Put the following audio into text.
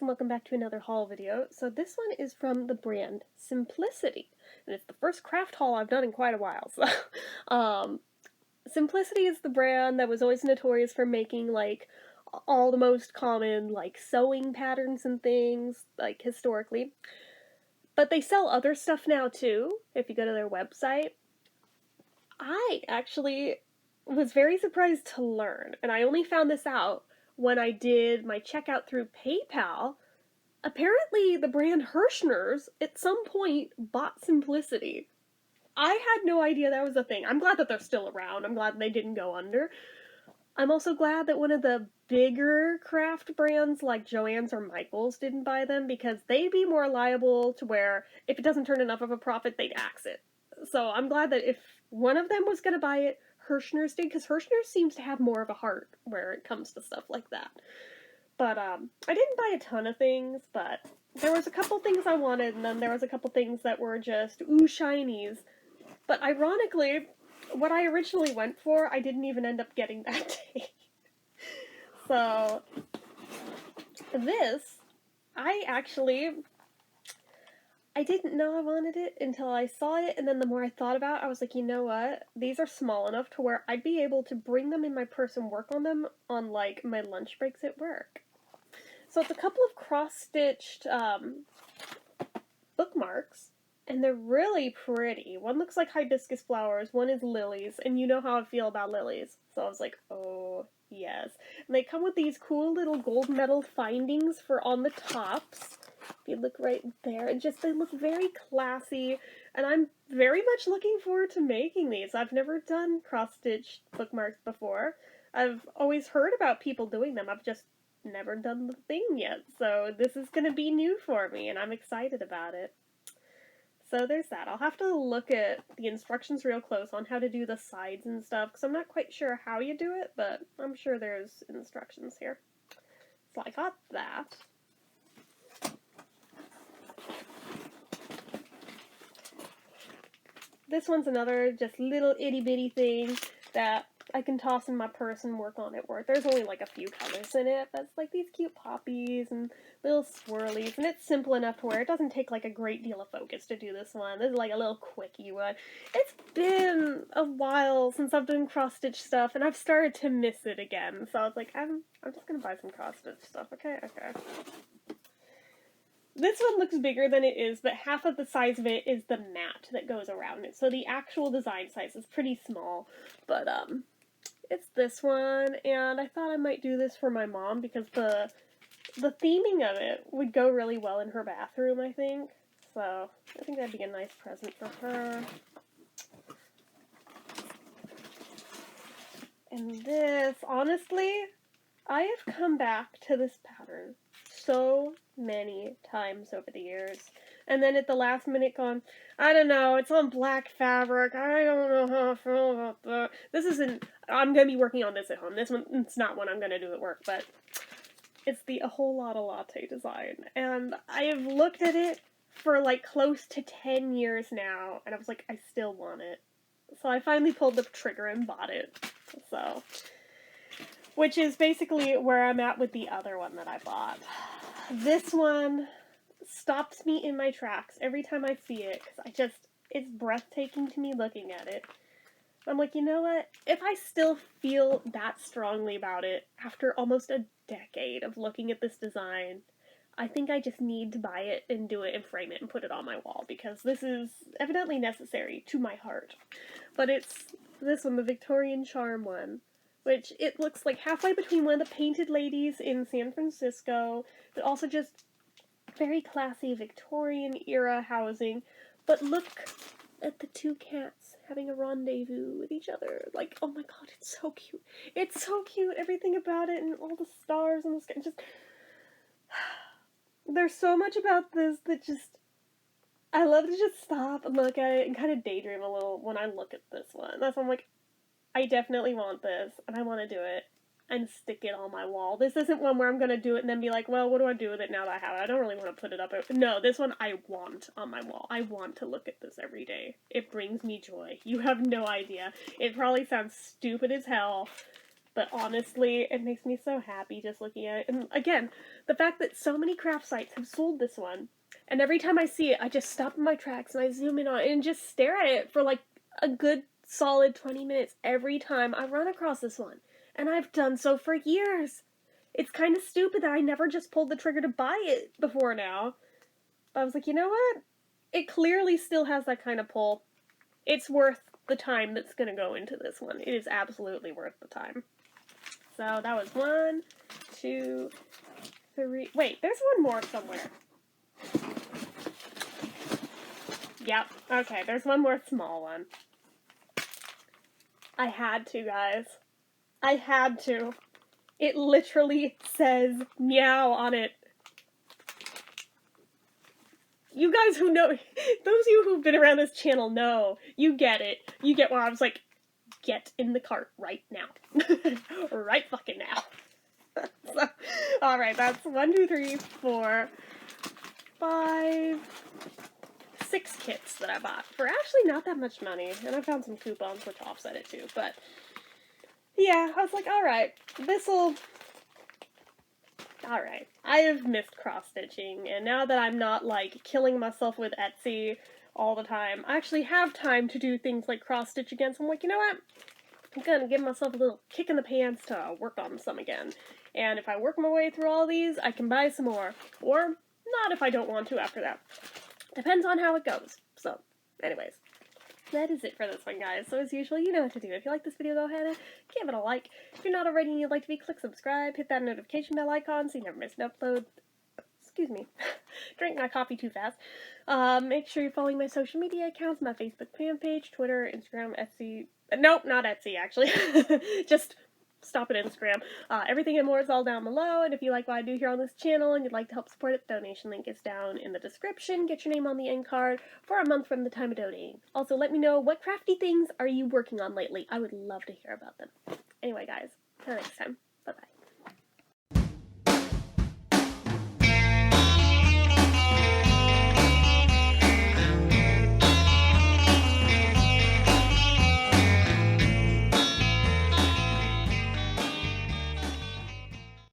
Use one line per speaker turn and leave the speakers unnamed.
and welcome back to another haul video. So this one is from the brand Simplicity, and it's the first craft haul I've done in quite a while. Simplicity is the brand that was always notorious for making like all the most common like sewing patterns and things, like historically. But they sell other stuff now too, if you go to their website. I actually was very surprised to learn, and I only found this out when I did my checkout through PayPal. Apparently, the brand Hirschner's at some point bought Simplicity. I had no idea that was a thing. I'm glad that they're still around. I'm glad they didn't go under. I'm also glad that one of the bigger craft brands like Joann's or Michael's didn't buy them, because they'd be more liable to where if it doesn't turn enough of a profit, they'd axe it. So I'm glad that if one of them was going to buy it, Hirschner's did, because Hirschner's seems to have more of a heart where it comes to stuff like that. But I didn't buy a ton of things, but there was a couple things I wanted, and then there was a couple things that were just ooh shinies. But ironically, what I originally went for, I didn't even end up getting that day. So this, I didn't know I wanted it until I saw it, and then the more I thought about it, I was like, you know what? These are small enough to where I'd be able to bring them in my purse and work on them on, like, my lunch breaks at work. So it's a couple of cross-stitched bookmarks, and they're really pretty. One looks like hibiscus flowers, one is lilies, and you know how I feel about lilies. So I was like, oh, yes. And they come with these cool little gold medal findings for on the tops. If you look right there, and just they look very classy, and I'm very much looking forward to making these. I've never done cross-stitch bookmarks before. I've always heard about people doing them. I've just never done the thing yet, so this is going to be new for me, and I'm excited about it. So there's that. I'll have to look at the instructions real close on how to do the sides and stuff, because I'm not quite sure how you do it, but I'm sure there's instructions here. So I got that. This one's another just little itty-bitty thing that I can toss in my purse and work on at work. There's only like a few colors in it, but it's like these cute poppies and little swirlies, and it's simple enough to where it doesn't take like a great deal of focus to do this one. This is like a little quickie one. It's been a while since I've done cross-stitch stuff, and I've started to miss it again, so I was like, I'm just gonna buy some cross-stitch stuff, okay? This one looks bigger than it is, but half of the size of it is the mat that goes around it. So the actual design size is pretty small, but it's this one, and I thought I might do this for my mom because the theming of it would go really well in her bathroom, I think. So I think that'd be a nice present for her. And this, honestly, I have come back to this pattern so many times over the years, and then at the last minute gone, I don't know, it's on black fabric, I don't know how I feel about that. This isn't, I'm going to be working on this at home. This one, it's not one I'm going to do at work, but it's the A Whole Lotta Latte design, and I have looked at it for like close to 10 years now, and I was like, I still want it. So I finally pulled the trigger and bought it. So, which is basically where I'm at with the other one that I bought. This one stops me in my tracks every time I see it, because it's breathtaking to me looking at it. I'm like, you know what? If I still feel that strongly about it after almost a decade of looking at this design, I think I just need to buy it and do it and frame it and put it on my wall, because this is evidently necessary to my heart. But it's this one, the Victorian Charm one, which it looks like halfway between one of the painted ladies in San Francisco, but also just very classy Victorian era housing. But look at the two cats having a rendezvous with each other. Like, oh my god, it's so cute. It's so cute, everything about it, and all the stars and the sky. Just, there's so much about this that just, I love to just stop and look at it and kind of daydream a little when I look at this one. That's why I'm like, I definitely want this, and I want to do it, and stick it on my wall. This isn't one where I'm going to do it and then be like, well, what do I do with it now that I have it? I don't really want to put it up. No, this one I want on my wall. I want to look at this every day. It brings me joy. You have no idea. It probably sounds stupid as hell, But honestly, it makes me so happy just looking at it. And again, the fact that so many craft sites have sold this one, and every time I see it, I just stop in my tracks and I zoom in on it and just stare at it for like a good solid 20 minutes every time I run across this one. And I've done so for years. It's kind of stupid that I never just pulled the trigger to buy it before now. But I was like, you know what? It clearly still has that kind of pull. It's worth the time that's going to go into this one. It is absolutely worth the time. So that was 1, 2, 3. Wait, there's one more somewhere. Yep, okay, there's one more small one. I had to, guys. I had to. It literally says meow on it. You guys who know, those of you who've been around this channel know, you get it. You get why I was like, get in the cart right now. Right fucking now. So, alright, that's 1, 2, 3, 4, 5, 6 kits that I bought for actually not that much money. And I found some coupons which offset it too, but yeah, I was like, alright, alright. I have missed cross-stitching, and now that I'm not, like, killing myself with Etsy all the time, I actually have time to do things like cross-stitch again, so I'm like, you know what? I'm gonna give myself a little kick in the pants to work on some again. And if I work my way through all these, I can buy some more. Or not if I don't want to after that. Depends on how it goes. So, anyways. That is it for this one, guys. So as usual, you know what to do. If you like this video, go ahead and give it a like. If you're not already and you'd like to be, click subscribe, hit that notification bell icon so you never miss an upload. Excuse me. Drink my coffee too fast. Make sure you're following my social media accounts, my Facebook fan page, Twitter, Instagram, Etsy. Nope, not Etsy, actually. Just stop at Instagram. Everything and more is all down below, and if you like what I do here on this channel and you'd like to help support it, the donation link is down in the description. Get your name on the end card for a month from the time of donating. Also, let me know what crafty things are you working on lately. I would love to hear about them. Anyway, guys, till next time.